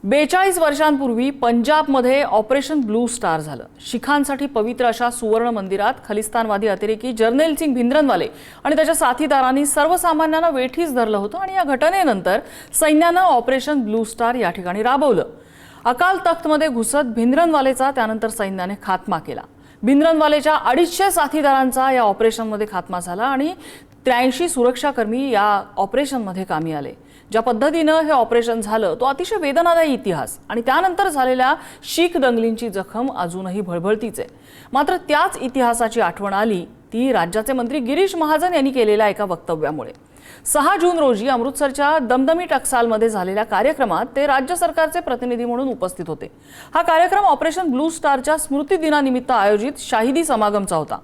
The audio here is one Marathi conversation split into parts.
42 वर्षांपूर्वी पंजाबमध्ये ऑपरेशन ब्लू स्टार झालं। शिखांसाठी पवित्र अशा सुवर्ण मंदिरात खलिस्तानवादी अतिरेकी जर्नेल सिंग भिंद्रनवाले आणि त्याच्या साथीदारांनी सर्वसामान्यांना वेठीस धरलं होतं आणि या घटनेनंतर सैन्यानं ऑपरेशन ब्लू स्टार या ठिकाणी राबवलं। अकाल तख्तमध्ये घुसत भिंद्रनवालेचा त्यानंतर सैन्याने खात्मा केला। भिंद्रनवालेच्या 250 साथीदारांचा या ऑपरेशनमध्ये खात्मा झाला आणि 83 सुरक्षाकर्मी या ऑपरेशनमध्ये कामी आले। ज्या पद्धतीनं हे ऑपरेशन झालं तो अतिशय वेदनादायी इतिहास आणि त्यानंतर झालेल्या शीख दंगलींची जखम अजूनही भळभळतीच आहे। मात्र त्याच इतिहासाची आठवण आली ती राज्याचे मंत्री गिरीश महाजन यांनी केलेल्या एका वक्तव्यामुळे। 6 जून रोजी अमृतसरच्या दमदमी टकसालमध्ये झालेल्या कार्यक्रमात ते राज्य सरकारचे प्रतिनिधी म्हणून उपस्थित होते। हा कार्यक्रम ऑपरेशन ब्लू स्टारच्या स्मृती दिनानिमित्त आयोजित शाहिदी समागमचा होता।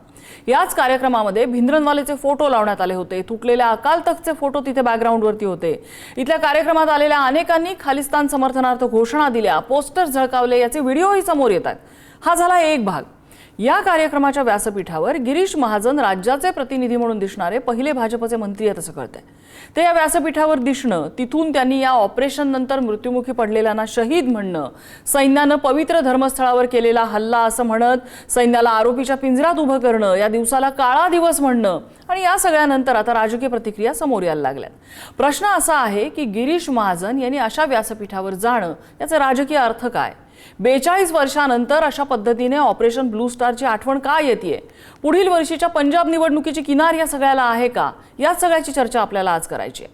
याच कार्यक्रमामध्ये भिंद्रनवालेचे फोटो लावण्यात आले होते। तुटलेल्या अकाल तख्तचे फोटो तिथे बॅकग्राऊंडवरती होते। इथल्या कार्यक्रमात आलेल्या अनेकांनी खालिस्तान समर्थनार्थ घोषणा दिल्या, पोस्टर झळकावले, याचे व्हिडिओही समोर येतात। हा झाला एक भाग। या कार्यक्रमाच्या व्यासपीठावर गिरीश महाजन राज्याचे प्रतिनिधी म्हणून दिसणारे पहिले भाजपचे मंत्री आहेत असं कळतंय। ते या व्यासपीठावर दिसणं, तिथून त्यांनी या ऑपरेशन नंतर मृत्युमुखी पडलेल्यांना शहीद म्हणणं, सैन्यानं पवित्र धर्मस्थळावर केलेला हल्ला असं म्हणत सैन्याला आरोपीच्या पिंजऱ्यात उभं करणं, या दिवसाला काळा दिवस म्हणणं आणि या सगळ्यानंतर आता राजकीय प्रतिक्रिया समोर यायला लागल्यात। प्रश्न असा आहे की गिरीश महाजन यांनी अशा व्यासपीठावर जाणं याचा राजकीय अर्थ काय? 42 वर्षांनंतर अशा पद्धतीने ऑपरेशन ब्लू स्टारची आठवण का येतेय? पुढील वर्षीच्या पंजाब निवडणुकीची किनार या सगळ्याला आहे का? या सगळ्याची चर्चा आपल्याला आज करायची आहे।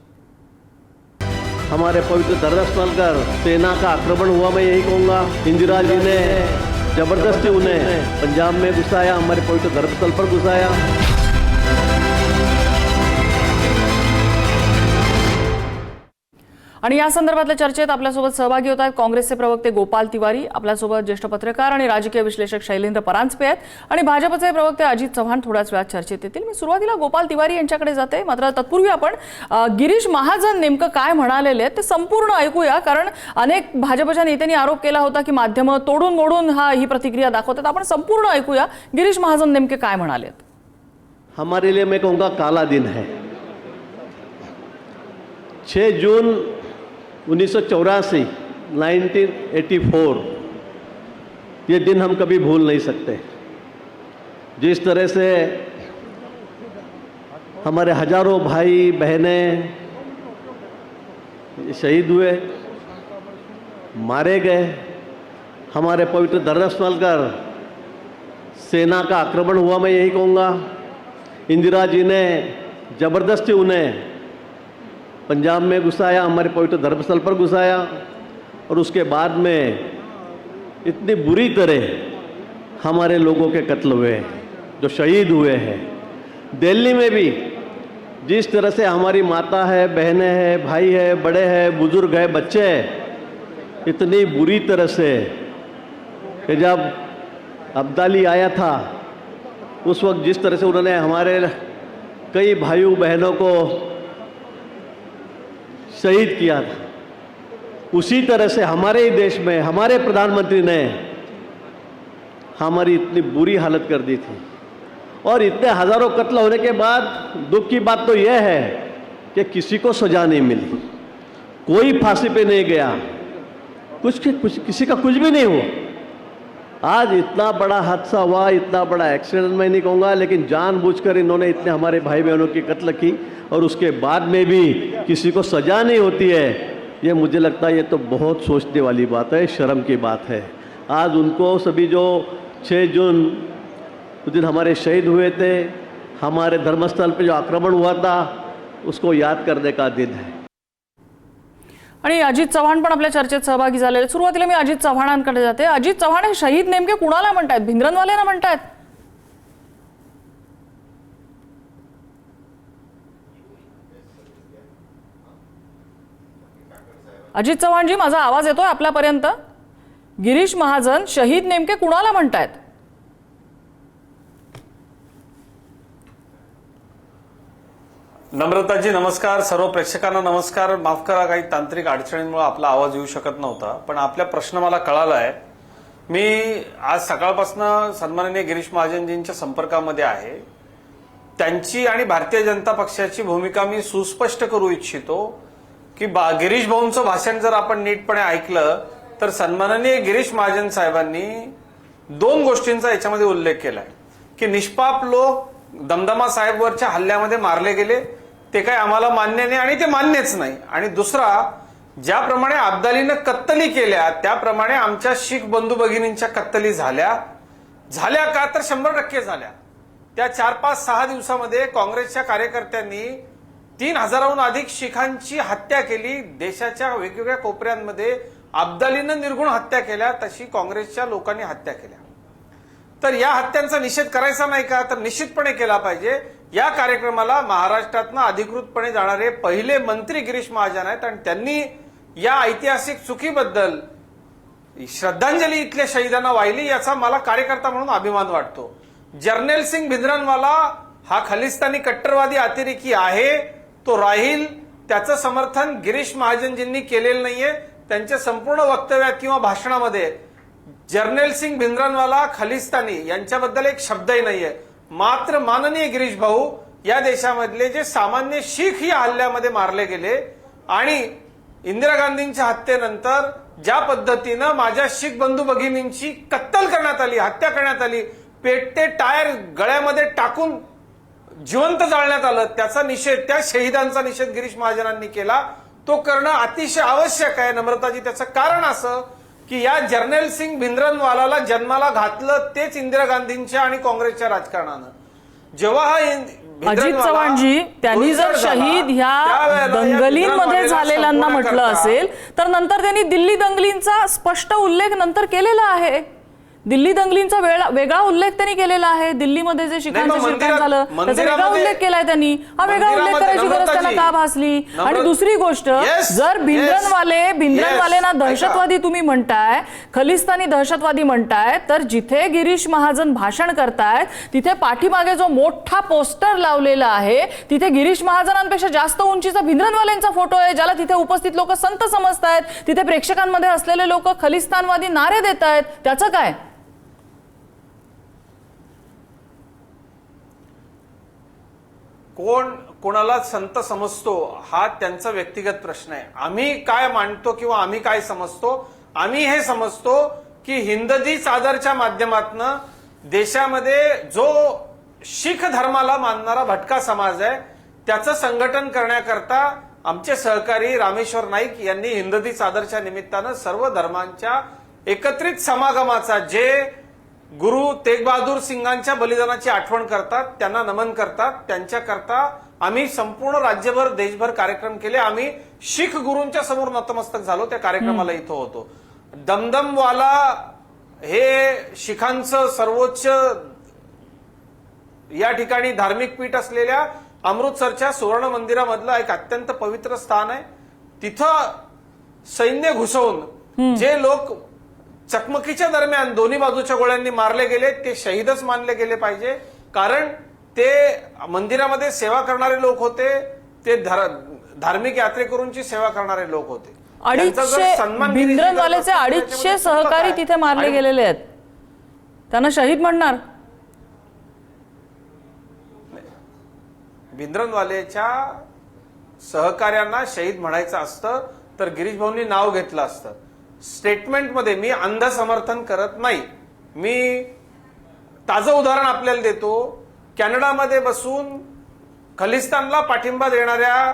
हमारे पवित्र धर्मस्थल पर सेना का आक्रमण हुआ, मैं यही कहूँगा। इंदिरा जी ने जबरदस्ती उन्हें पंजाब में घुसाया, हमारे पवित्र धर्मस्थल पर घुसाया। आणि या संदर्भातल्या चर्चेत आपल्यासोबत सहभागी होत आहेत काँग्रेसचे प्रवक्ते गोपाल तिवारी, आपल्यासोबत ज्येष्ठ पत्रकार आणि राजकीय विश्लेषक शैलेंद्र परांजपे आहेत आणि भाजपचे प्रवक्ते अजित चव्हाण थोड्याच वेळात चर्चेत येतील। मी सुरुवातीला गोपाल तिवारी यांच्याकडे जाते, मात्र तत्पूर्वी आपण गिरीश महाजन नेमकं काय म्हणालेले आहेत ते संपूर्ण ऐकूया, कारण अनेक भाजपच्या नेत्यांनी आरोप केला होता की माध्यमं तोडून मोडून ही प्रतिक्रिया दाखवतात। आपण संपूर्ण ऐकूया गिरीश महाजन नेमके काय म्हणालेत। हमारे लिए मैं कहूँगा काला दिन है। 6 जून 1984 1984 ये दिन हम कभी भूल नहीं सकते। जिस तरह से हमारे हजारों भाई बहनें शहीद हुए, मारे गए, हमारे पवित्र धर्मस्थल पर सेना का आक्रमण हुआ, मैं यही कहूँगा। इंदिरा जी ने जबरदस्ती उन्हें पंजाब में घुसाया, हमारे पवित्र धर्मस्थल पर घुसाया और उसके बाद में इतनी बुरी तरह हमारे लोगों के कत्ल हुए, जो शहीद हुए हैं। दिल्ली में भी जिस तरह से हमारी माता है, बहनें हैं, भाई है, बड़े हैं, बुजुर्ग है, बच्चे हैं, इतनी बुरी तरह से कि जब अब्दाली आया था उस वक्त जिस तरह से उन्होंने हमारे कई भाइयों बहनों को शहीद किया था, उसी तरह से हमारे ही देश में हमारे प्रधानमंत्री ने हमारी इतनी बुरी हालत कर दी थी। और इतने हजारों कत्ल होने के बाद दुख की बात तो यह है कि किसी को सजा नहीं मिली, कोई फांसी पे नहीं गया, किसी का कुछ भी नहीं हुआ। आज इतना बड़ा हादसा हुआ, इतना बड़ा एक्सीडेंट मैं नहीं कहूँगा, लेकिन जानबूझकर इन्होंने इतने हमारे भाई बहनों की कत्ल की और उसके बाद में भी किसी को सजा नहीं होती है। ये मुझे लगता है ये तो बहुत सोचने वाली बात है, शर्म की बात है। आज उनको सभी जो 6 जून उस दिन हमारे शहीद हुए थे, हमारे धर्मस्थल पे जो आक्रमण हुआ था, उसको याद करने का दिन है। आणि अजित चव्हाण पण आपल्या चर्चेत सहभागी झालेले। सुरुवातीला मी अजित चव्हाणांकडे जाते। अजित चव्हाण हे शहीद नेमके कुणाला म्हणतात? भिंद्रनवालेला म्हणतात? अजित चव्हाणजी, माझा आवाज येतोय आपल्यापर्यंत? गिरीश महाजन शहीद नेमके कुणाला म्हणतात? नम्रताजी नमस्कार, सर्व प्रेक्षकांना नमस्कार। माफ करा, काही तांत्रिक अडचणींमुळे आपला आवाज येऊ शकत नव्हता, पण आपला प्रश्न मला कळाला आहे। मी आज सकाळपासून सन्माननीय गिरीश महाजनजींच्या संपर्कामध्ये आहे। त्यांची आणि भारतीय जनता पक्षाची भूमिका मी सुस्पष्ट करू इच्छितो की गिरीश भाऊंचं भाषण जर आपण नीटपणे ऐकलं तर सन्माननीय गिरीश महाजन साहेबांनी 2 गोष्टींचा याच्यामध्ये उल्लेख केलाय की निष्पाप लोक दमदमा साहेबवरच्या हल्ल्यामध्ये मारले गेले, ते काही आम्हाला मान्य नाही आणि ते मान्यच नाही. आणि दुसरा, ज्याप्रमाणे अब्दालीनं कत्तली केल्या त्याप्रमाणे आमच्या शीख बंधू भगिनींच्या कत्तली झाल्या का तर 100% झाल्या. त्या 4-5-6 दिवसामध्ये काँग्रेसच्या कार्यकर्त्यांनी 3,000हून अधिक शीखांची हत्या केली. देशाच्या वेगवेगळ्या कोपऱ्यांमध्ये अब्दालीनं निर्गुण हत्या केल्या, तशी काँग्रेसच्या लोकांनी हत्या केल्या. तर या हत्यांचा निषेध करायचा नाही का? तर निश्चितपणे केला पाहिजे. या कार्यक्रमाला महाराष्ट्रातनं अधिकृतपणे जाणारे पहिले मंत्री गिरीश महाजन आहेत आणि त्यांनी या ऐतिहासिक चुकीबद्दल श्रद्धांजली इथल्या शहीदांना वाहिली, याचा मला कार्यकर्ता म्हणून अभिमान वाटतो. जर्नेल सिंग भिंद्रनवाला हा खलिस्तानी कट्टरवादी अतिरेकी आहे, तो राहील. त्याचं समर्थन गिरीश महाजनजींनी केलेलं नाहीये. त्यांच्या संपूर्ण वक्तव्यात किंवा भाषणामध्ये जर्नेल सिंग भिंद्रनवाला खलिस्तानी यांच्याबद्दल एक शब्दही नाहीये. मात्र माननीय गिरीश भाऊ या देशामधले जे सामान्य शीख या हल्ल्यामध्ये मारले गेले आणि इंदिरा गांधींच्या हत्येनंतर ज्या पद्धतीनं माझ्या शीख बंधू भगिनींची कत्तल करण्यात आली, हत्या करण्यात आली, पेटते टायर गळ्यामध्ये टाकून जिवंत जाळण्यात आलं, त्याचा निषेध, त्या शहीदांचा निषेध गिरीश महाजनांनी केला. तो करणं अतिशय आवश्यक आहे नम्रताजी. त्याचं कारण असं की या जर्नेल सिंग भिंद्रनवालाला जन्माला घातलं तेच इंदिरा गांधींच्या आणि काँग्रेसच्या राजकारणानं. जेव्हा हा अजित चव्हाणजी, त्यांनी जर शहीद ह्या दंगलींमध्ये झालेल्यांना म्हटलं असेल तर नंतर त्यांनी दिल्ली दंगलींचा स्पष्ट उल्लेख नंतर केलेला आहे. दिल्ली दंगलींचा वेगळा उल्लेख त्यांनी केलेला आहे. दिल्लीमध्ये जे शिखांचं शिरकाण झालं त्याचा वेगळा उल्लेख केलाय त्यांनी. हा वेगळा उल्लेख करायची गरज त्यांना का भासली? आणि दुसरी गोष्ट, जर भिंद्रनवालेना दहशतवादी तुम्ही म्हणताय, खलिस्तानी दहशतवादी म्हणताय, तर जिथे गिरीश महाजन भाषण करतायत तिथे पाठीमागे जो मोठा पोस्टर लावलेला आहे तिथे गिरीश महाजनांपेक्षा जास्त उंचीचा भिंद्रनवालेंचा फोटो आहे, ज्याला तिथे उपस्थित लोक संत समजतायत. तिथे प्रेक्षकांमध्ये असलेले लोक खलिस्तानवादी नारे देत आहेत. त्याचं काय? कोण कोणाला संत समजतो हा त्यांचा व्यक्तिगत प्रश्न आहे. आम्ही काय मांडतो किंवा आम्ही काय समजतो, आम्ही हे समजतो की हिंदजी चादरच्या माध्यमातून देशामध्ये जो शीख धर्माला मानणारा भटका समाज आहे त्याचं संघटन करण्याकरता आमचे सहकारी रामेश्वर नाईक यांनी हिंदजी चादरच्या निमित्तानं सर्व धर्मांच्या एकत्रित समागमाचा, जे गुरु तेग बहादूर सिंगांच्या बलिदानाची आठवण करतात, त्यांना नमन करतात, त्यांच्याकरता आम्ही संपूर्ण राज्यभर देशभर कार्यक्रम केले. आम्ही शीख गुरूंच्या समोर नतमस्तक झालो. त्या कार्यक्रमाला इथं होतो. दमदमवाला हे शिखांचं सर्वोच्च या ठिकाणी धार्मिक पीठ असलेल्या अमृतसरच्या सुवर्ण मंदिरामधलं एक अत्यंत पवित्र स्थान आहे. तिथं सैन्य घुसवून जे लोक चकमकीच्या दरम्यान दोन्ही बाजूच्या गोळ्यांनी मारले गेले ते शहीदच मानले गेले पाहिजे. कारण ते मंदिरामध्ये सेवा करणारे लोक होते, ते धार्मिक यात्रेकरूंची सेवा करणारे लोक होते. भिंद्रनवालेचे 250 सहकारी तिथे मारले गेलेले आहेत, त्यांना शहीद म्हणणार? भिंद्रनवालेच्या सहकार्यांना शहीद म्हणायचं असतं तर गिरीश भाऊंनी नाव घेतलं असतं. स्टेटमेंटमध्ये मी अंध समर्थन करत नाही. मी ताजं उदाहरण आपल्याला देतो. कॅनडामध्ये बसून खलिस्तानला पाठिंबा देणाऱ्या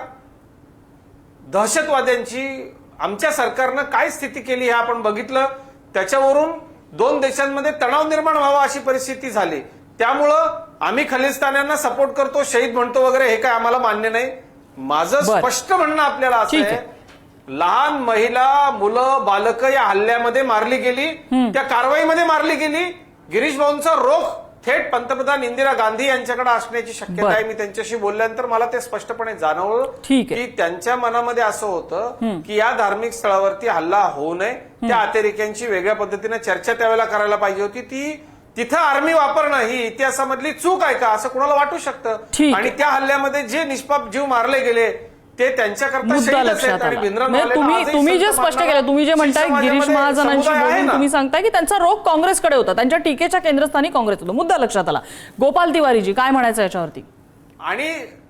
दहशतवाद्यांची आमच्या सरकारनं काय स्थिती केली हे आपण बघितलं. त्याच्यावरून 2 देशांमध्ये तणाव निर्माण व्हावा अशी परिस्थिती झाली. त्यामुळं आम्ही खलिस्तान्यांना सपोर्ट करतो, शहीद म्हणतो वगैरे हे काय आम्हाला मान्य नाही. माझं स्पष्ट म्हणणं आपल्याला असं आहे, लहान महिला, मुलं, बालक या हल्ल्यामध्ये मारली गेली, त्या कारवाईमध्ये मारली गेली. गिरीश भाऊंचा रोख थेट पंतप्रधान इंदिरा गांधी यांच्याकडे असण्याची शक्यता आहे. मी त्यांच्याशी बोलल्यानंतर मला ते स्पष्टपणे जाणवलं की त्यांच्या मनामध्ये असं होतं की या धार्मिक स्थळावरती हल्ला होऊ नये. त्या अतिरेक्यांची वेगळ्या पद्धतीने चर्चा त्यावेळेला करायला पाहिजे होती. ती तिथं आर्मी वापरणं ही इतिहासामधली चूक आहे का असं कुणाला वाटू शकतं. आणि त्या हल्ल्यामध्ये जे निष्पाप जीव मारले गेले ते त्यांच्याकरता तुम्ही जे स्पष्ट केलं, तुम्ही जे म्हणताय गिरीश महाजनांशी बोलून तुम्ही सांगताय की त्यांचा रोख काँग्रेसकडे होता, त्यांच्या टीकेच्या केंद्रस्थानी काँग्रेस होतं. मुद्दा लक्षात आला. गोपाल तिवारीजी काय म्हणायचं याच्यावरती? आणि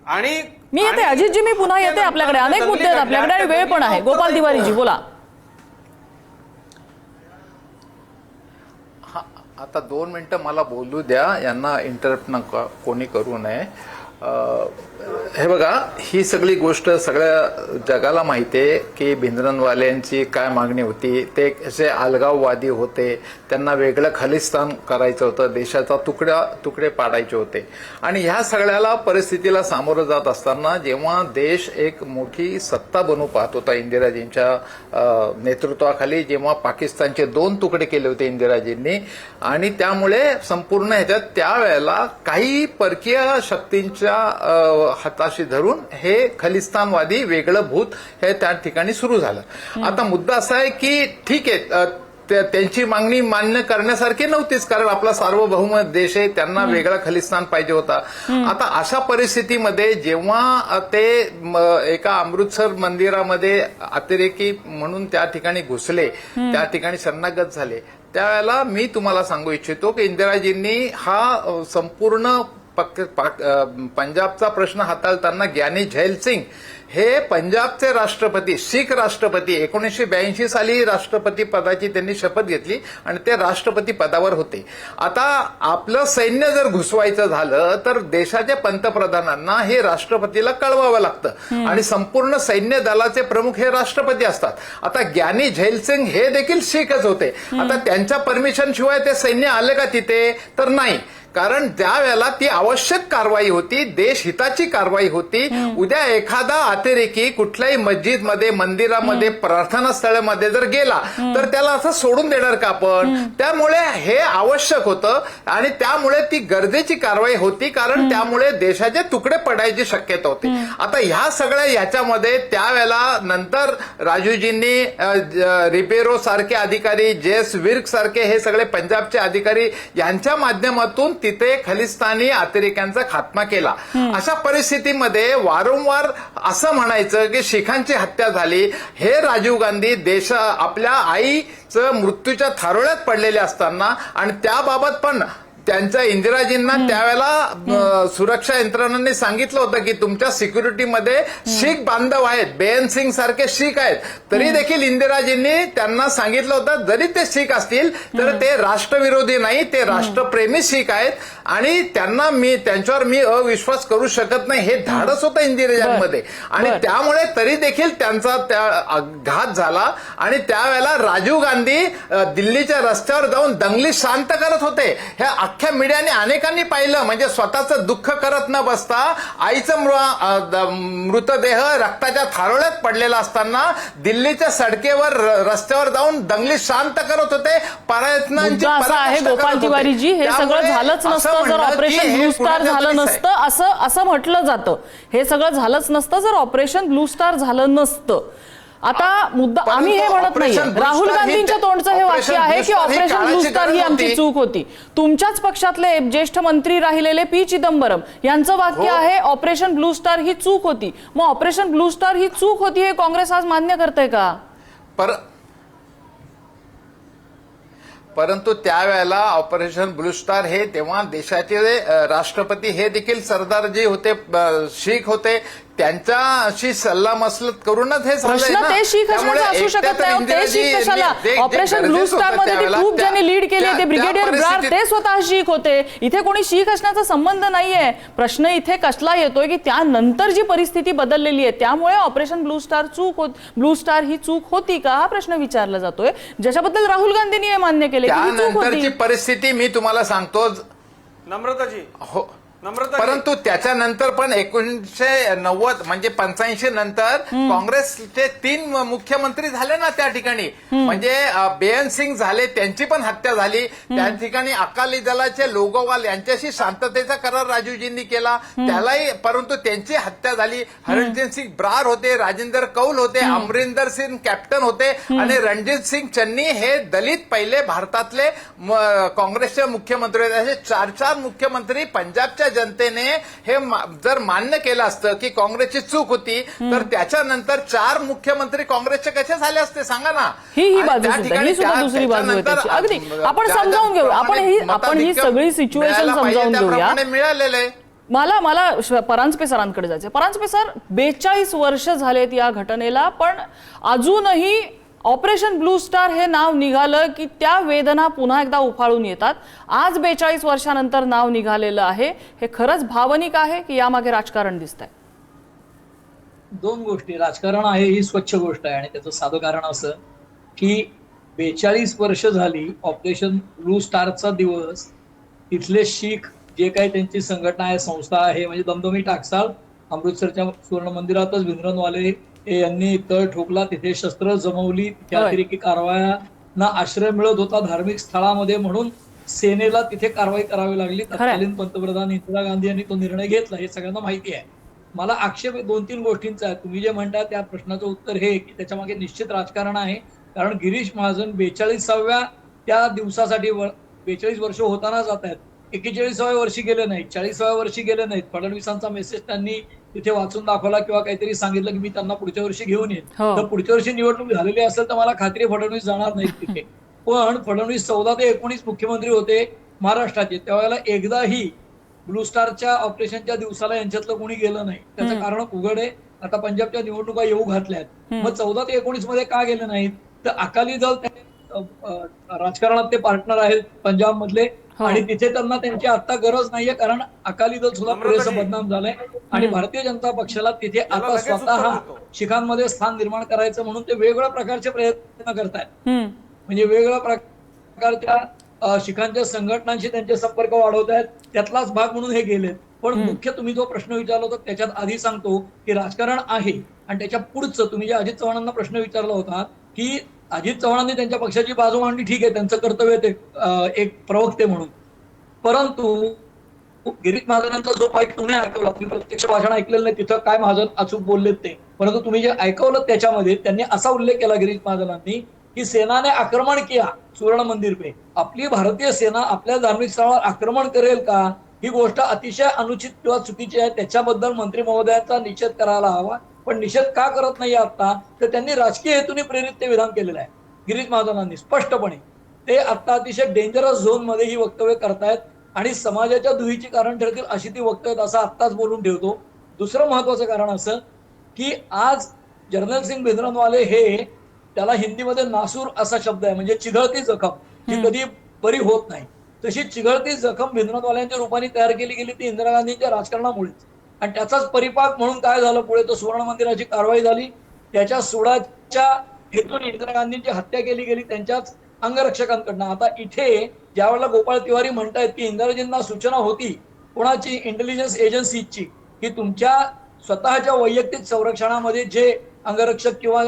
आणि मी येते अजितजी, मी पुन्हा येते आपल्याकडे. अनेक मुद्दे आहेत आपल्याकडे आणि वेळ पण आहे. गोपाल तिवारीजी बोला. आता 2 मिनिटं मला बोलू द्या, यांना इंटरप्ट नका कोणी करू नये. हे बघा, ही सगळी गोष्ट सगळ्या जगाला माहिती आहे की भिंद्रनवाल्यांची काय मागणी होती. ते असे अलगाववादी होते, त्यांना वेगळं खलिस्तान करायचं होतं, देशाचा तुकडे पाडायचे होते. आणि ह्या सगळ्याला परिस्थितीला सामोरं जात असताना जेव्हा देश एक मोठी सत्ता बनू पाहत होता इंदिराजींच्या नेतृत्वाखाली, जेव्हा पाकिस्तानचे 2 तुकडे केले होते इंदिराजींनी, आणि त्यामुळे संपूर्ण ह्याच्यात त्यावेळेला काही परकीय शक्तींच्या हाताशी धरून हे खलिस्तानवादी वेगळं भूत हे त्या ठिकाणी सुरू झालं. आता मुद्दा असा आहे की ठीक आहे, त्यांची मागणी मान्य करण्यासारखी नव्हतीच, कारण आपला सार्वभौम देश आहे, त्यांना वेगळा खलिस्तान पाहिजे होता. आता अशा परिस्थितीमध्ये जेव्हा ते एका अमृतसर मंदिरामध्ये अतिरेकी म्हणून त्या ठिकाणी घुसले, त्या ठिकाणी शरणागत झाले, त्यावेळेला मी तुम्हाला सांगू इच्छितो की इंदिराजींनी हा संपूर्ण पंजाबचा प्रश्न हाताळताना ज्ञानी झैल सिंग हे पंजाबचे राष्ट्रपती, शीख राष्ट्रपती, 1982 साली राष्ट्रपती पदाची त्यांनी शपथ घेतली आणि ते राष्ट्रपती पदावर होते. आता आपलं सैन्य जर घुसवायचं झालं तर देशाच्या पंतप्रधानांना हे राष्ट्रपतीला कळवावं लागतं आणि संपूर्ण सैन्य दलाचे प्रमुख हे राष्ट्रपती असतात. आता ज्ञानी झैल सिंग हे देखील शीखच होते. आता त्यांच्या परमिशन शिवाय ते सैन्य आले का तिथे? तर नाही, कारण त्यावेळेला ती आवश्यक कारवाई होती, देशहिताची कारवाई होती. उद्या एखादा अतिरेकी कुठल्याही मस्जिदमध्ये, मंदिरामध्ये, प्रार्थना स्थळामध्ये जर गेला तर त्याला असं सोडून देणार का आपण? त्यामुळे हे आवश्यक होतं आणि त्यामुळे ती गरजेची कारवाई होती, कारण त्यामुळे देशाचे तुकडे पडायची शक्यता होती. आता ह्या सगळ्या याच्यामध्ये त्यावेळेला नंतर राजूजींनी रिबेरो सारखे अधिकारी, जेस विर्क सारखे हे सगळे पंजाबचे अधिकारी यांच्या माध्यमातून तिथे खलिस्तानी अतिरेक्यांचा खात्मा केला. अशा परिस्थितीमध्ये वारंवार असं म्हणायचं की शिखांची हत्या झाली, हे राजीव गांधी आपल्या आईचं मृत्यूच्या थारोळ्यात पडलेले असताना आणि त्याबाबत पण त्यांच्या इंदिराजींना त्यावेळेला सुरक्षा यंत्रणांनी सांगितलं होतं की तुमच्या सिक्युरिटीमध्ये शीख बांधव आहेत, बेअन सिंग सारखे शीख आहेत, तरी देखील इंदिराजींनी त्यांना सांगितलं होतं जरी ते शीख असतील तर ते राष्ट्रविरोधी नाही, ते राष्ट्रप्रेमी शीख आहेत आणि त्यांच्यावर मी अविश्वास करू शकत नाही, हे धाडस होतं इंदिराजींमध्ये. आणि त्यामुळे तरी देखील त्यांचा त्या घात झाला आणि त्यावेळेला राजीव गांधी दिल्लीच्या रस्त्यावर जाऊन दंगली शांत करत होते. ह्या अख्ख्या मीडियाने अनेकांनी पाहिलं, म्हणजे स्वतःचं दुःख करत न बसता आईचं मृतदेह रक्ताच्या थारोळ्यात पडलेला असताना दिल्लीच्या सडकेवर रस्त्यावर जाऊन दंगली शांत करत होते. प्रयत्नांची आहे गोपाल तिवारीजी, हे सगळं झालंच नसतं जर ऑपरेशन ब्लू स्टार झालं नसतं, असं म्हटलं जातं. हे सगळं झालंच नसतं जर ऑपरेशन ब्लू स्टार झालं नसतं. आता मुद्दा आम्ही हे म्हणत नाही, राहुल गांधींच्या तोंडचं हे वाक्य आहे की ऑपरेशन ब्लू स्टार ही आमची चूक होती. तुमच्याच पक्षातले ज्येष्ठ मंत्री राहिलेले पी चिदंबरम यांचं वाक्य आहे ऑपरेशन ब्लू स्टार ही चूक होती. मग ऑपरेशन ब्लू स्टार ही चूक होती हे काँग्रेस आज मान्य करतंय का? परंतु त्यावेळेला ऑपरेशन ब्लू स्टार हे तेव्हा देशाचे राष्ट्रपती हे देखील सरदारजी होते, शीख होते, त्यांच्याशी सल्ला मसलत करूनच हे ते शीख असू शकत नाही. ते शीख कशाला? ऑपरेशन ब्लू स्टार मध्ये ती खूप ज्यांनी लीड केली, ते ब्रिगेडियर ब्रार ते स्वतः शीख होते. इथे कोणी शीख असण्याचा संबंध नाहीये. प्रश्न इथे कसला येतोय की त्यानंतर जी परिस्थिती बदललेली आहे त्यामुळे ऑपरेशन ब्लू स्टार ही चूक होती का हा प्रश्न विचारला जातोय, ज्याच्याबद्दल राहुल गांधींनी हे मान्य केले की ही चूक होती. त्यानंतरची परिस्थिती मी तुम्हाला सांगतो नम्रताजी. हो, परंतु त्याच्यानंतर पण 1990 म्हणजे 85 नंतर काँग्रेसचे 3 मुख्यमंत्री झाले ना त्या ठिकाणी, म्हणजे बेअन सिंग झाले, त्यांची पण हत्या झाली. त्या ठिकाणी अकाली दलाचे लोगोवाल यांच्याशी शांततेचा करार राजीवजींनी केला, त्यालाही, परंतु त्यांची हत्या झाली. हरणजीत सिंग ब्रार होते, राजेंद्र कौल होते, अमरिंदर सिंग कॅप्टन होते आणि रणजित सिंग चन्नी हे दलित पहिले भारतातले काँग्रेसचे मुख्यमंत्री होते. असे 4 मुख्यमंत्री पंजाबच्या जनतेने हे जर मान्य केलं असतं की काँग्रेसची चूक होती तर त्याच्यानंतर 4 मुख्यमंत्री काँग्रेसचे कसे झाले असते सांगा ना. ही बाजू सुद्धा दुसरी बाजू आहे त्याची. अगदी आपण समजावून घेऊ, आपण ही सगळी सिच्युएशन समजावून घेऊया. मिळालेलं आहे. मला परांजपे सरांकडे जायचं. परांजपे सर, 42 वर्ष झालेत या घटनेला, पण अजूनही ऑपरेशन ब्लू स्टार हे नाव निघालं की त्या वेदना पुन्हा एकदा उफाळून येतात. आज 42 वर्षानंतर नाव निघालेलं आहे. हे खरंच भावनिक आहे की यामागे राजकारण दिसतंय? दोन गोष्टी. राजकारण आहे ही स्वच्छ गोष्ट आहे आणि त्याचं साधं कारण असं की 42 वर्ष झाली ऑपरेशन ब्लू स्टारचा दिवस. तिथले शीख जे काही त्यांची संघटना आहे, संस्था आहे, म्हणजे दमदमी टाकसाळ अमृतसरच्या सुवर्ण मंदिरातच भिंद्रनवाले यांनी तळ ठोकला, तिथे शस्त्र जमवली, त्या अतिरेकी कारवायांना आश्रय मिळत होता धार्मिक स्थळामध्ये, म्हणून सेनेला तिथे कारवाई करावी लागली. तत्कालीन पंतप्रधान इंदिरा गांधी यांनी तो निर्णय घेतला, हे सगळ्यांना माहिती आहे. मला आक्षेप 2-3 गोष्टींचा आहे. तुम्ही जे म्हणता त्या प्रश्नाचं उत्तर हे की त्याच्या मागे निश्चित राजकारण आहे. कारण गिरीश महाजन 42व्या त्या दिवसासाठी 42 वर्ष होताना जात आहेत. 41व्या वर्षी गेले नाहीत, 40व्या वर्षी गेले नाहीत. फडणवीसांचा मेसेज त्यांनी तिथे वाचून दाखवला किंवा काहीतरी सांगितलं की मी त्यांना पुढच्या वर्षी घेऊन येईन. तर पुढच्या वर्षी निवडणूक झालेली असेल तर मला खात्री फडणवीस जाणार नाहीत तिथे. पण फडणवीस 14 ते 19 मुख्यमंत्री होते महाराष्ट्राचे, त्यावेळेला एकदाही ब्लू स्टारच्या ऑपरेशनच्या दिवसाला यांच्यातलं कोणी गेलं नाही. त्याचं कारण उघड आहे. आता पंजाबच्या निवडणुका येऊ घातल्यात, मग 14 ते 19 मध्ये का गेले नाहीत? तर अकाली दल राजकारणात ते पार्टनर आहेत पंजाब मधले, आणि तिथे त्यांना त्यांची आता गरज नाहीये, कारण अकाली दल सुद्धा पुरेसं बदनाम झालंय. आणि भारतीय जनता पक्षाला तिथे आता स्वतः शिखांमध्ये स्थान निर्माण करायचं म्हणून ते वेगवेगळ्या प्रकारचे प्रयत्न करतायत. म्हणजे वेगवेगळ्या प्रकारच्या शिखांच्या संघटनांशी त्यांचे संपर्क वाढवत आहेत. त्यातलाच भाग म्हणून हे गेलेत. पण मुख्य तुम्ही जो प्रश्न विचारला होता त्याच्यात आधी सांगतो की राजकारण आहे, आणि त्याच्या पुढचं तुम्ही जे अजित चव्हाणांना प्रश्न विचारला होता की अजित चव्हाणांनी त्यांच्या पक्षाची बाजू मांडली, ठीक आहे, त्यांचं कर्तव्य ते एक प्रवक्ते म्हणून. परंतु गिरीश महाजनांचा जो पाईक तुम्ही ऐकवला, तुम्ही प्रत्यक्ष भाषण ऐकलेलं नाही तिथं काय महाजन अचूक बोललेत ते, परंतु तुम्ही जे ऐकवलं त्याच्यामध्ये त्यांनी असा उल्लेख केला गिरीश महाजनांनी की सेनाने आक्रमण किया सुवर्ण मंदिर पे. आपली भारतीय सेना आपल्या धार्मिक स्थळावर आक्रमण करेल का? ही गोष्ट अतिशय अनुचित किंवा चुकीची आहे. त्याच्याबद्दल मंत्री महोदयांचा निषेध करायला हवा. पण निषेध का करत नाही आता? तर त्यांनी राजकीय हेतूने प्रेरित ते विधान केलेलं आहे गिरीश महाजनांनी स्पष्टपणे. ते आता अतिशय डेंजरस झोन मध्ये ही वक्तव्य करतायत आणि समाजाच्या दुहीची कारण ठरतील अशी ती वक्तव्य असं आत्ताच बोलून ठेवतो. दुसरं महत्वाचं कारण असं की आज जर्नल सिंग भिंद्रनवाले हे, त्याला हिंदीमध्ये नासूर असा शब्द आहे, म्हणजे चिघळती जखम जी कधी बरी होत नाही, तशी चिघळती जखम भिंद्रनवाल्यांच्या रूपाने तयार केली गेली ती इंदिरा गांधींच्या राजकारणामुळेच. आणि त्याचाच परिपाक म्हणून काय झालं पुढे, तो सुवर्ण मंदिराची कारवाई झाली. त्याच्या सोडाच्या हेतून इंदिरा गांधींची हत्या केली गेली त्यांच्याच अंगरक्षकांकडनं. आता इथे ज्यावेळेला गोपाळ तिवारी म्हणतायत की इंदिराजींना सूचना होती कोणाची, इंटेलिजन्स एजन्सीची, की तुमच्या स्वतःच्या वैयक्तिक संरक्षणामध्ये जे अंगरक्षक किंवा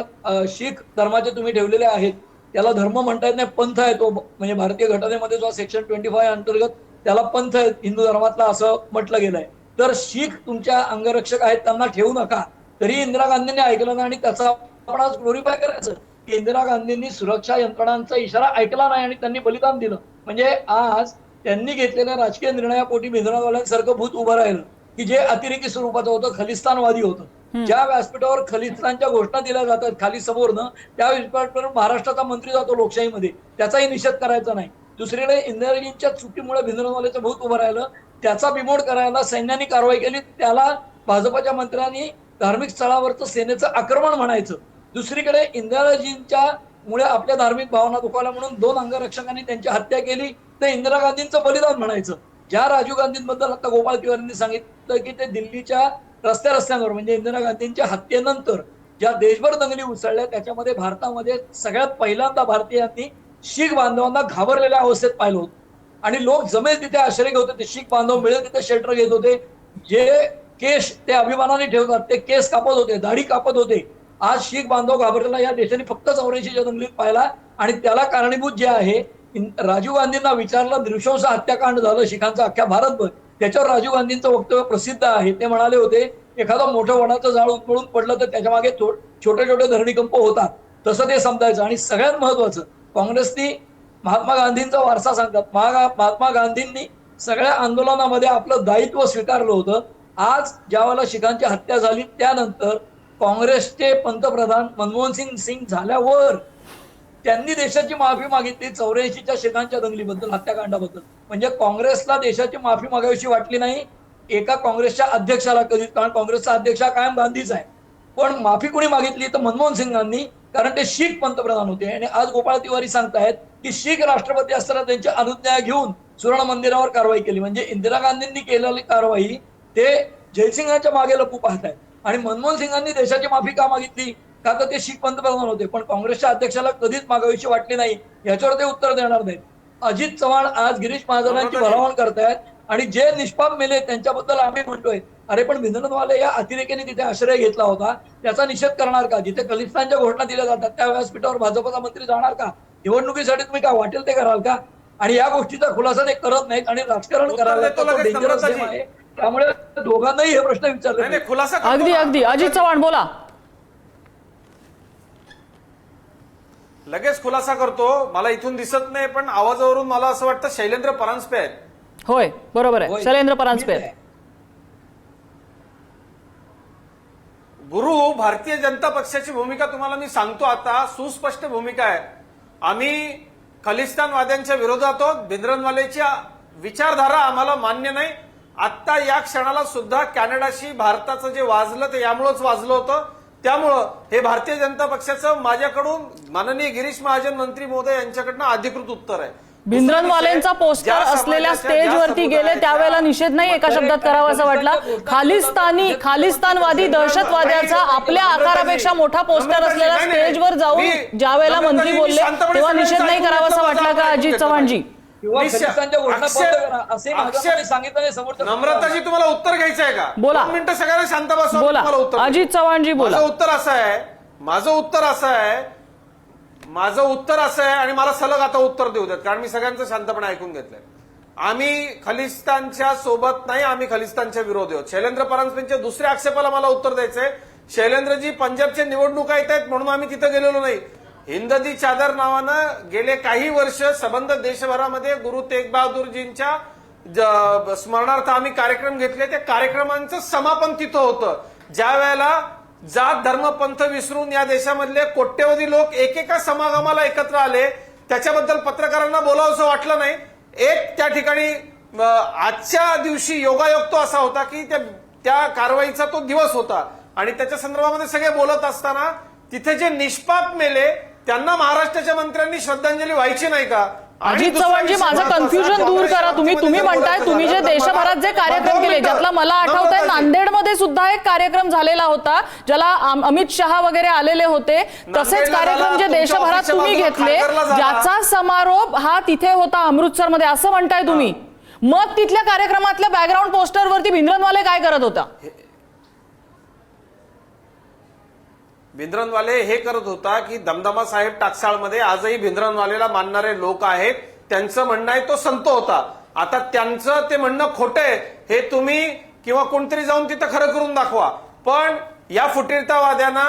शीख धर्माचे तुम्ही ठेवलेले आहेत, त्याला धर्म म्हणता येत नाही, पंथ आहे तो. म्हणजे भारतीय घटनेमध्ये जो सेक्शन 25 अंतर्गत त्याला पंथ आहे हिंदू धर्मातला असं म्हटलं गेलंय. तर शीख तुमच्या अंगरक्षक आहेत, त्यांना ठेवू नका. तरी इंदिरा गांधींनी ऐकलं नाही आणि त्याचा आपण आज ग्लोरीफाय करायचं की इंदिरा गांधींनी सुरक्षा यंत्रणांचा इशारा ऐकला नाही आणि त्यांनी बलिदान दिलं. म्हणजे आज त्यांनी घेतलेल्या राजकीय निर्णयापोटी भिंद्रनवाल्यांसारखं भूत उभं राहिलं की जे अतिरेकी स्वरूपाचं होतं, खलिस्तानवादी होतं. ज्या व्यासपीठावर खलिस्तानच्या घोषणा दिल्या जातात खाली समोरनं, त्या व्यासपीठावर महाराष्ट्राचा मंत्री जातो लोकशाहीमध्ये, त्याचाही निषेध करायचा नाही. दुसरीकडे इंदिराजींच्या चुकीमुळे भिंद्रनवालेचं भूत उभं राहिलं, त्याचा बिमोड करायला सैन्याने कारवाई केली. त्याला भाजपच्या मंत्र्यांनी धार्मिक स्थळावरचं सेनेचं आक्रमण म्हणायचं. दुसरीकडे इंदिराजींच्या मुळे आपल्या धार्मिक भावना दुखावल्या म्हणून 2 अंगरक्षकांनी त्यांची हत्या केली, तर इंदिरा गांधींचं बलिदान म्हणायचं. ज्या राजीव गांधींबद्दल आता गोपाळ तिवारींनी सांगितलं की ते दिल्लीच्या रस्त्यावर म्हणजे इंदिरा गांधींच्या हत्येनंतर ज्या देशभर दंगली उसळल्या त्याच्यामध्ये भारतामध्ये सगळ्यात पहिल्यांदा भारतीयांनी शीख बांधवांना घाबरलेल्या अवस्थेत पाहिलं होतं. आणि लोक जमेल तिथे आश्रय घेत होते, ते शीख बांधव मिळेल तिथे शेल्टर घेत होते. जे केस ते अभिमानाने ठेवतात ते केस कापत होते, दाढी कापत होते. आज शीख बांधव घाबरलेला या देशाने फक्त 84च्या दंगलीत पाहिला. आणि त्याला कारणीभूत जे आहे, राजीव गांधींना विचारलं, नृशंस हत्याकांड झालं शिखांचं अख्ख्या भारतभर, त्याच्यावर राजीव गांधींचं वक्तव्य प्रसिद्ध आहे. ते म्हणाले होते एखादं मोठं वडाचं झाड उतळून पडलं तर त्याच्या मागे छोटे छोटे धरणीकंप होतात, तसं ते समजायचं. आणि सगळ्यात महत्वाचं, काँग्रेसनी महात्मा गांधींचा वारसा सांगतात. महात्मा गांधींनी सगळ्या आंदोलनामध्ये आपलं दायित्व स्वीकारलं होतं. आज ज्यावेळेला शिखांची हत्या झाली त्यानंतर काँग्रेसचे पंतप्रधान मनमोहन सिंग झाल्यावर त्यांनी देशाची माफी मागितली 84च्या शिखांच्या दंगलीबद्दल, हत्याकांडाबद्दल. म्हणजे काँग्रेसला देशाची माफी मागावीशी वाटली नाही. एका काँग्रेसच्या अध्यक्षाला कधीच, कारण काँग्रेसचा अध्यक्ष हा कायम गांधीच आहे, पण माफी कोणी मागितली तर मनमोहन सिंगांनी, कारण ते शीख पंतप्रधान होते. आणि आज गोपाळ तिवारी सांगतायत की शीख राष्ट्रपती असताना त्यांची अनुज्ञा घेऊन सुवर्ण मंदिरावर कारवाई केली. म्हणजे इंदिरा गांधींनी केलेली कारवाई ते जयसिंगांच्या मागे लपू पाहतायत. आणि मनमोहन सिंगांनी देशाची माफी का मागितली? का तर ते शीख पंतप्रधान होते, पण काँग्रेसच्या अध्यक्षाला कधीच मागावीशी वाटली नाही. याच्यावर ते उत्तर देणार नाहीत. अजित चव्हाण आज गिरीश महाजनांची भलावण करतायत आणि जे निष्पाप मेले त्यांच्याबद्दल आम्ही म्हणतोय, अरे पण भिंद्रनवाले या अतिरेक्याने तिथे आश्रय घेतला होता, त्याचा निषेध करणार का? जिथे खलिस्तानच्या घोषणा दिल्या जातात त्या व्यासपीठावर भाजपचा मंत्री जाणार का? निवडणुकीसाठी तुम्ही काय वाटेल ते कराल का? आणि या गोष्टीचा खुलासा ते करत नाहीत आणि राजकारण करायला डेंजरस गेम आहे. त्यामुळे दोघांनाही हे प्रश्न विचारले. खुलासा करतो अगदी ना. अगदी अजित चव्हाण बोला. लगेच खुलासा करतो. मला इथून दिसत नाही, पण आवाजावरून मला असं वाटतं शैलेंद्र परांजपे आहेत. होय, बरोबर आहे, होय. शैलेंद्र परांजपे. गुरु, भारतीय जनता पक्षाची भूमिका तुम्हाला मी सांगतो आता, सुस्पष्ट भूमिका आहे. आम्ही खलिस्तानवाद्यांच्या विरोधात आहोत. भिंद्रनवालेच्या विचारधारा आम्हाला मान्य नाही. आत्ता या क्षणाला सुद्धा कॅनडाशी भारताचं जे वाजलं ते यामुळेच वाजलं होतं. त्यामुळं हे भारतीय जनता पक्षाचं माझ्याकडून माननीय गिरीश महाजन मंत्री महोदय यांच्याकडनं अधिकृत उत्तर आहे. भिंद्रनवालेंचा पोस्टर असलेल्या स्टेजवरती गेले त्यावेळेला निषेध नाही एका शब्दात करावा असं वाटला. खालिस्तानवादी दहशतवाद्याचा आपल्या आकारापेक्षा मोठा पोस्टर असलेल्या स्टेजवर जाऊन ज्या वेळेला मंत्री बोलले तेव्हा निषेध नाही करावा असं वाटला का अजित चव्हाणजी? किंवा खलिस्तानच्या घोषणा बंद करा असे महाजनांनी सांगितलं. समोरच्या नम्रताजी, तुम्हाला उत्तर घ्यायचं आहे का? बोला. 2 मिनिटं सगळ्यांना शांत बसवा. बोला अजित चव्हाणजी बोला. माझं उत्तर असं आहे आणि मला सलग आता उत्तर देऊ देत, कारण मी सगळ्यांचं शांतपणे ऐकून घेतलंय. आम्ही खलिस्तानच्या सोबत नाही, आम्ही खलिस्तानच्या विरोधी आहोत. शैलेंद्र परांजपेंच्या दुसऱ्या आक्षेपाला मला उत्तर द्यायचंय. शैलेंद्रजी, पंजाबच्या निवडणुका येत आहेत म्हणून आम्ही तिथे गेलेलो नाही. हिंद दी चादर नावानं गेले काही वर्ष संबंध देशभरामध्ये गुरु तेग बहादूरजींच्या स्मरणार्थ आम्ही कार्यक्रम घेतले. त्या कार्यक्रमांचं समापन तिथं होतं, ज्या वेळेला जात धर्म पंथ विसरून या देशामधले कोट्यवधी लोक एकेका समागमाला एकत्र आले. त्याच्याबद्दल पत्रकारांना बोलावंसं वाटलं नाही. एक त्या ठिकाणी आजच्या दिवशी योगायोग तो असा होता की त्या कारवाईचा तो दिवस होता आणि त्याच्या संदर्भामध्ये सगळे बोलत असताना तिथे जे निष्पाप मेले त्यांना महाराष्ट्राच्या मंत्र्यांनी श्रद्धांजली व्हायची नाही का? अजित चव्हाणजी, माझं कन्फ्युजन दूर करा. तुम्ही म्हणताय तुम्ही जे देशभरात जे कार्यक्रम केले, ज्यातला मला आठवतंय नांदेडमध्ये सुद्धा एक कार्यक्रम झालेला होता ज्याला अमित शहा वगैरे आलेले होते. तसेच कार्यक्रम जे देशभरात तुम्ही घेतले ज्याचा समारोप हा तिथे होता अमृतसरमध्ये असं म्हणताय तुम्ही. मग तिथल्या कार्यक्रमातल्या बॅकग्राऊंड पोस्टरवरती भिंद्रनवाले काय करत होता? भिंद्रनवाले हे करत होता की दमदमा साहेब टाकसाळमध्ये आजही भिंद्रनवालेला मानणारे लोक आहेत. त्यांचं म्हणणं आहे तो संत होता. आता त्यांचं ते म्हणणं खोटं आहे हे तुम्ही किंवा कोणतरी जाऊन तिथं खरं करून दाखवा. पण या फुटीरतावाद्यांना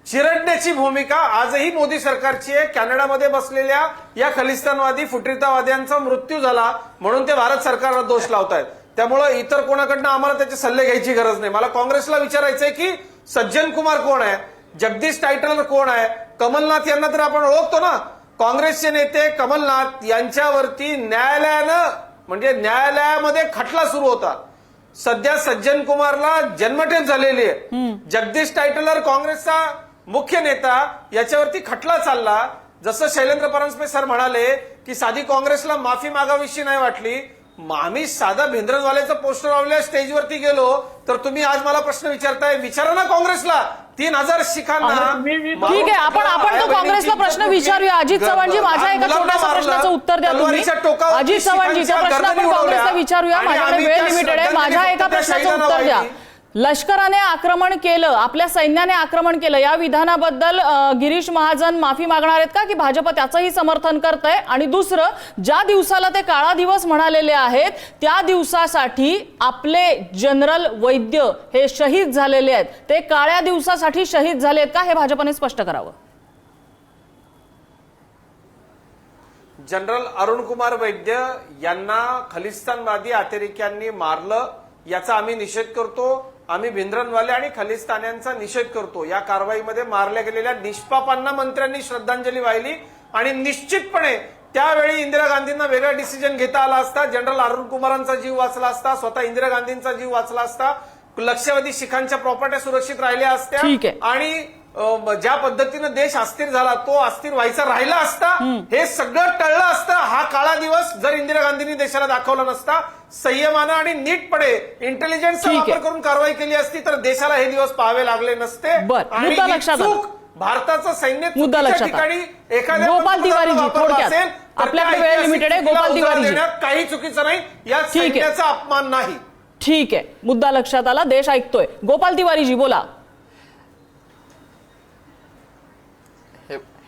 चिरडण्याची भूमिका आजही मोदी सरकारची आहे. कॅनडामध्ये बसलेल्या या खलिस्तानवादी फुटीरतावाद्यांचा मृत्यू झाला म्हणून ते भारत सरकारला दोष लावतायत. त्यामुळे इतर कोणाकडनं आम्हाला त्याचे सल्ले घ्यायची गरज नाही. मला काँग्रेसला विचारायचंय की सज्जन कुमार कोण आहे, जगदीश टायटलर कोण आहे, कमलनाथ यांना तर आपण ओळखतो ना. काँग्रेसचे नेते कमलनाथ यांच्यावरती न्यायालयामध्ये खटला सुरू होता. सध्या सज्जन कुमारला जन्मठेप झालेली आहे. जगदीश टायटलर काँग्रेसचा मुख्य नेता, याच्यावरती खटला चालला. जसं शैलेंद्र परांजपे सर म्हणाले की साधी काँग्रेसला माफी मागावीशी नाही वाटली, आम्ही साधा भिंद्रनवालेचं पोस्टर लावल्या स्टेजवरती गेलो तर तुम्ही आज मला प्रश्न विचारताय. विचारा ना काँग्रेसला. 3000 शिखांना. ठीक आहे, आपण तो काँग्रेसला प्रश्न विचारूया. अजित चव्हाणजी, माझ्या एका छोट्याशा प्रश्नाचं उत्तर द्या तुम्ही. अजित चव्हाणजी, त्या प्रश्न आपण काँग्रेसला विचारूया. माझ्याकडे वेळ लिमिटेड आहे. माझ्या एका प्रश्नाचं उत्तर द्या. लष्कराने आक्रमण केलं, आपल्या सैन्याने आक्रमण केलं, या विधानाबद्दल गिरीश महाजन माफी मागणार आहेत का की भाजप त्याचंही समर्थन करतंय? आणि दुसरं, ज्या दिवसाला ते काळा दिवस म्हणालेले आहेत त्या दिवसासाठी आपले जनरल वैद्य हे शहीद झालेले आहेत, ते काळ्या दिवसासाठी शहीद झाले आहेत का हे भाजपने स्पष्ट करावं. जनरल अरुण कुमार वैद्य यांना खलिस्तानवादी अतिरेक्यांनी मारलं याचा आम्ही निषेध करतो. आम्ही भिंद्रनवाले आणि खलिस्तान्यांचा निषेध करतो. या कारवाईमध्ये मारल्या गेलेल्या निष्पापांना मंत्र्यांनी श्रद्धांजली वाहिली आणि निश्चितपणे त्यावेळी इंदिरा गांधींना वेगळा डिसिजन घेता आला असता, जनरल अरुण कुमारांचा जीव वाचला असता, स्वतः इंदिरा गांधींचा जीव वाचला असता, लक्षावधी शिखांच्या प्रॉपर्ट्या सुरक्षित राहिल्या असत्या ठीक आहे. आणि ज्या पद्धतीनं देश अस्थिर झाला तो अस्थिर व्हायचा राहिला असता. हे सगळं टळलं असतं. हा काळा दिवस जर इंदिरा गांधींनी देशाला दाखवला नसता, संयमानं आणि नीटपणे इंटेलिजन्सचा ठीक आहे. वापर करून कारवाई केली असती तर देशाला हे दिवस पाहावे लागले नसते. बरं, आणि मुद्दा ही लक्षात आला. चूक भारताचं सैन्य मुद्दा चुकीच्या लक्षात आला. ठिकाणी एखाद्या गोपाल तिवारीजी, वापरला थोडक्यात. असेल तर आपल्याकडे त्या वेळ ऐतिहासिक लिमिटेड आहे. चुकीला गोपाल उजाळा तिवारीजी. देण्यात काही चुकीचं नाही. यात ठीक आहे. सैन्याचा अपमान नाही. ठीक आहे, मुद्दा लक्षात आला, देश ऐकतोय. गोपाल तिवारीजी बोला.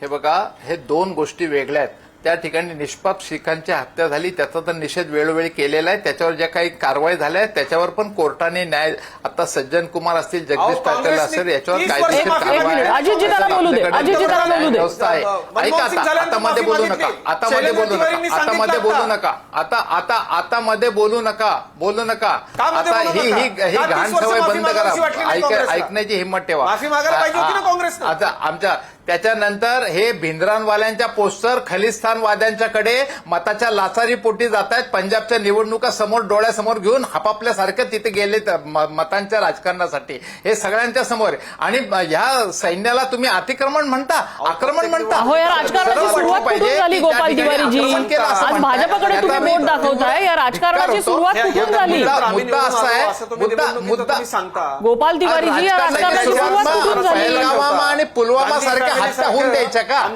हे बघा, हे दोन गोष्टी वेगळ्या आहेत. त्या ठिकाणी निष्पाप शिखांची हत्या झाली, त्याचा तर निषेध वेळोवेळी केलेला आहे. त्याच्यावर ज्या काही कारवाई झाल्या आहेत त्याच्यावर पण कोर्टाने न्याय, आता सज्जन कुमार असतील, जगदीश पाटील असेल, याच्यावर कायदेशीर कारवाई आहे. अजितजी त्याला बोलू दे, अजितजी त्याला बोलू दे. व्यवस्था आहे. ऐका, आता मध्ये बोलू नका, आता मध्ये बोलू नका, आता मध्ये बोलू नका, आता मध्ये बोलू नका. आता ही घाण सवय बंद करा, ऐकण्याची हिंमत ठेवा. माफी मागायला पाहिजे होती ना काँग्रेसनं. आता आमच्या त्याच्यानंतर हे भिंद्रानवाल्यांच्या पोस्टर खलिस्तानवाद्यांच्याकडे मताच्या लाचारी पोटी जात आहेत. पंजाबच्या निवडणुका समोर डोळ्यासमोर घेऊन आपापल्यासारखे तिथे गेले मतांच्या राजकारणासाठी. हे सगळ्यांच्या समोर. आणि ह्या सैन्याला तुम्ही अतिक्रमण म्हणता, आक्रमण म्हणता. अहो, या राजकारणाची सुरुवात कुठून झाली गोपाल तिवारीजी? आज भाजपकडे तुम्ही बोट दाखवताय. या राजकारणाची सुरुवात कुठून झाली? मुद्दा असा आहे, मुद्दा गोपाल तिवारीजी, या राजकारणाची सुरुवात कुठून झाली? पहलगाम आणि पुलवामा सारख्या हत्या होऊन द्यायच्या का?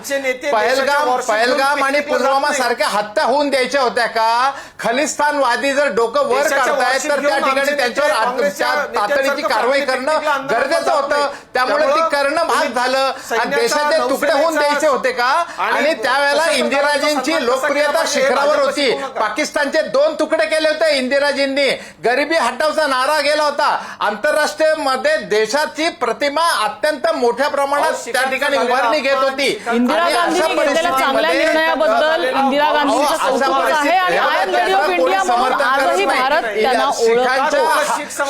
पहलगाम आणि पुलवामा सारख्या हत्या होऊन द्यायच्या होत्या का? खलिस्तानवादी जर डोकं वर काढतायत तर त्या ठिकाणी त्यांच्यावर तातडीची कारवाई करणं गरजेचं होतं. त्यामुळे ती करणं भाग झालं. आणि देशाचे तुकडे होऊन द्यायचे होते का? आणि त्यावेळेला इंदिराजींची लोकप्रियता शिखरावर होती. पाकिस्तानचे 2 तुकडे केले होते इंदिराजींनी. गरिबी हटावचा नारा गेला होता. आंतरराष्ट्रीय मध्ये देशाची प्रतिमा अत्यंत मोठ्या प्रमाणात त्या ठिकाणी उभारणी घेत होती. इंदिरा गांधींनी घेतलेल्या चांगल्या निर्णयाबद्दल इंदिरा गांधींचं कौतुक आहे आणि I am lady of India म्हणून आजही भारत त्यांना ओळखतो.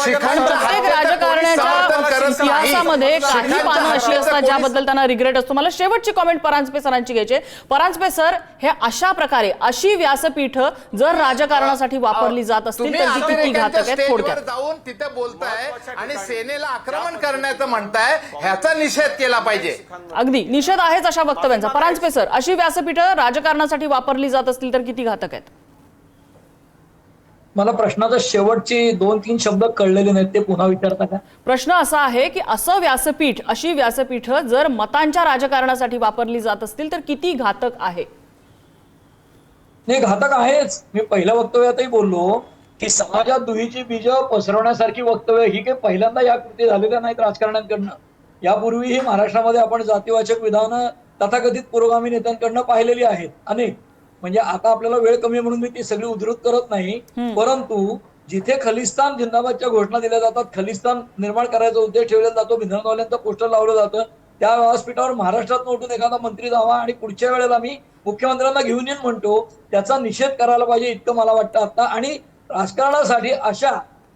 प्रत्येक राजकारण्याच्या इतिहासामध्ये काही पानं अशी असतात ज्याबद्दल त्यांना रिग्रेट असतो. मला शेवटची कॉमेंट परांजपे सरांची घ्यायची. परांजपे सर, हे अशा प्रकारे अशी व्यासपीठ जर राजकारणासाठी वापरली जात असतील तर ती किती घातक आहेत? थोडक्यात जाऊन तिथे बोलताय आणि सेनेला आक्रमण करण्याचं म्हणताय, ह्याचा निषेध केला पाहिजे. अगदी निषेध आहेच अशा वक्तव्यांचा. परांजपे सर, अशी व्यासपीठं राजकारणासाठी वापरली जात असतील तर किती घातक आहेत? मला प्रश्नाचा शेवटचे 2-3 शब्द कळलेले नाहीत, ते पुन्हा विचारता का? प्रश्न असा आहे की असं व्यासपीठ, अशी व्यासपीठ जर मतांच्या राजकारणासाठी वापरली जात असतील तर किती घातक आहे? नाही, घातक आहेच. मी पहिल्या वक्तव्यातही बोललो की समाजात दुहीची बीज पसरवण्यासारखी वक्तव्य ही काही पहिल्यांदा या कृती झालेल्या नाहीत राजकारण्यांकडनं. यापूर्वीही महाराष्ट्रामध्ये आपण जातीवाचक विधानं तथाकथित पुरोगामी नेत्यांकडनं पाहिलेली आहेत अनेक. म्हणजे आता आपल्याला वेळ कमी म्हणून मी ती सगळी उद्धृत करत नाही. परंतु जिथे खलिस्तान जिंदाबादच्या घोषणा दिल्या जातात, खलिस्तान निर्माण करायचा उद्देश ठेवला जातो, भिंद्रनवाल्यांचं पोस्टर लावलं जातं, त्या व्यासपीठावर महाराष्ट्रात उठून एखादा मंत्री जावा आणि पुढच्या वेळेला मी मुख्यमंत्र्यांना घेऊन येईन म्हणतो, त्याचा निषेध करायला पाहिजे इतकं मला वाटतं आता. आणि राजकारणासाठी अशा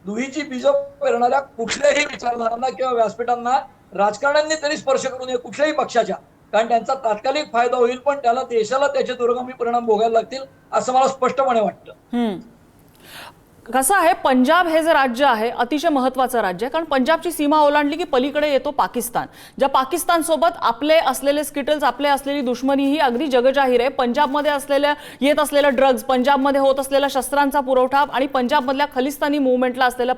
दुहीची बीज पेरणाऱ्या कुठल्याही विचारधारांना किंवा व्यासपीठांना राजकारण्यांनी तरी स्पर्श करू नये कुठल्याही पक्षाच्या. कारण त्यांचा तात्कालिक फायदा होईल पण त्याला देशाला त्याचे दुर्गामी परिणाम भोगायला लागतील असं मला स्पष्टपणे वाटतं. कसं आहे, पंजाब हे जे राज्य आहे अतिशय महत्वाचं राज्य आहे. कारण पंजाबची सीमा ओलांडली की पलीकडे येतो पाकिस्तान. ज्या पाकिस्तान सोबत आपले असलेले स्किटल्स, आपले असलेली दुश्मनी ही अगदी जगजाहीर आहे. पंजाबमध्ये येत असलेल्या ड्रग्ज, पंजाबमध्ये होत असलेला शस्त्रांचा पुरवठा आणि पंजाबमधल्या खलिस्तानी मुवमेंटला असलेला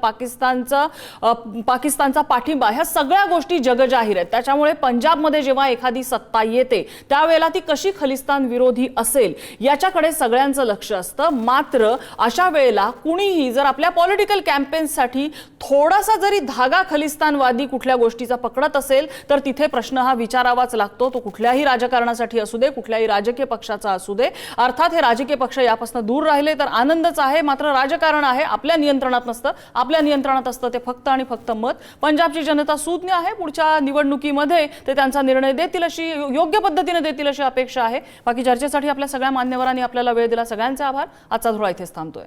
पाकिस्तानचा पाठिंबा, ह्या सगळ्या गोष्टी जगजाहीर आहेत. त्याच्यामुळे पंजाबमध्ये जेव्हा एखादी सत्ता येते त्यावेळेला ती कशी खलिस्तान विरोधी असेल याच्याकडे सगळ्यांचं लक्ष असतं. मात्र अशा वेळेला कुणी जर आपल्या पॉलिटिकल कॅम्पेन्ससाठी थोडासा जरी धागा खलिस्तानवादी कुठल्या गोष्टीचा पकडत असेल तर तिथे प्रश्न हा विचारावाच लागतो. तो कुठल्याही राजकारणासाठी असू दे, कुठल्याही राजकीय पक्षाचा असू दे. अर्थात हे राजकीय पक्ष यापासून दूर राहिले तर आनंदच आहे. मात्र राजकारण आहे आपल्या नियंत्रणात नसतं. आपल्या नियंत्रणात असतं ते फक्त आणि फक्त मत. पंजाबची जनता सूज्ञ आहे. पुढच्या निवडणुकीमध्ये ते त्यांचा निर्णय देतील, अशी योग्य पद्धतीने देतील अशी अपेक्षा आहे. बाकी चर्चेसाठी आपल्या सगळ्या मान्यवरांनी आपल्याला वेळ दिला, सगळ्यांचे आभार. आजचा धुळा इथेच थांबतोय.